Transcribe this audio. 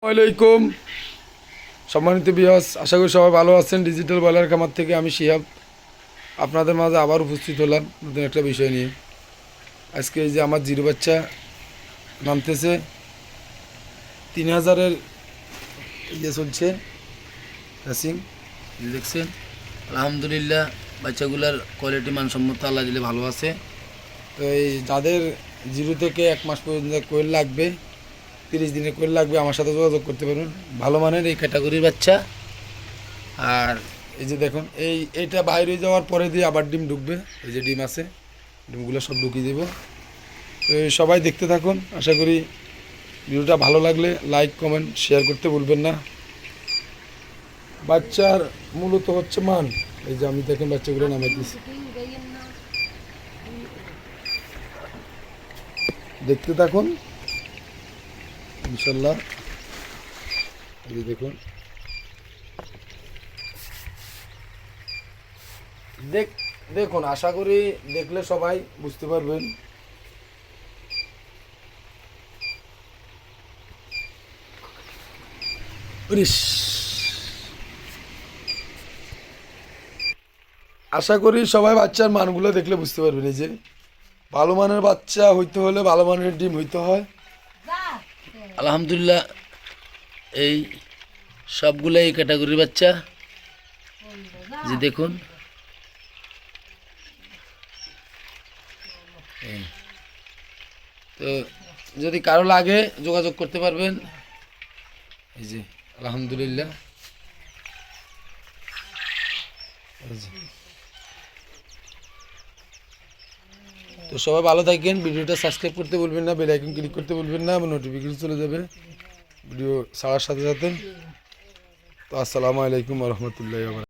ওয়ালাইকুম সম্মানিত বিয়াস, আশা করি সবাই ভালো আছেন। ডিজিটাল বয়লার খামার থেকে আমি শিহাব আপনাদের মাঝে আবার উপস্থিত হলাম নতুন একটা বিষয় নিয়ে। আজকে এই যে আমার জিরো বাচ্চা নামতেছে 3000-এর ইয়ে চলছে রেসিং, দেখছেন। আলহামদুলিল্লাহ, বাচ্চাগুলার কোয়ালিটি মানসম্মত আল্লাহ দিলে ভালো আছে। তো এই যাদের 0 থেকে 1 মাস পর্যন্ত কোয়েল লাগবে, 30 দিনের কোয়েল লাগবে, আমার সাথে যোগাযোগ করতে পারবেন। ভালো মানের এই ক্যাটাগরির বাচ্চা। আর এই যে দেখুন, এইটা বাইরে যাওয়ার পরে দিয়ে আবার ডিম ঢুকবে। এই যে ডিম আছে, ডিমগুলো সব ঢুকিয়ে দেবো। তো সবাই দেখতে থাকুন। আশা করি ভিডিওটা ভালো লাগলে লাইক কমেন্ট শেয়ার করতে ভুলবেন না। বাচ্চার মূলত হচ্ছে মান, এই যে আমি দেখেন বাচ্চাগুলো নামাই দিচ্ছি, দেখতে থাকুন ইনশাল্লাহ। এই যে দেখুন, দেখুন আশা করি দেখলে সবাই বুঝতে পারবেন। আশা করি সবাই বাচ্চার মানগুলো দেখলে বুঝতে পারবেন। এই যে ভালো মানের বাচ্চা হইতে হলে ভালো মানের ডিম হইতে হয়। আলহামদুলিল্লাহ, এই সবগুলাই এই ক্যাটাগরির বাচ্চা। যে দেখুন, তো যদি কারো লাগে যোগাযোগ করতে পারবেন। এই যে আলহামদুলিল্লাহ, তো সবাই ভালো থাকেন। ভিডিওটা সাবস্ক্রাইব করতে বলবেন না, বেল আইকন ক্লিক করতে বলবেন না, আমার নোটিফিকেশন চলে যাবে ভিডিও ছাড়ার সাথে সাথে। তো আসসালামু আলাইকুম ওয়া রাহমাতুল্লাহি ওয়া বারাকাতুহু।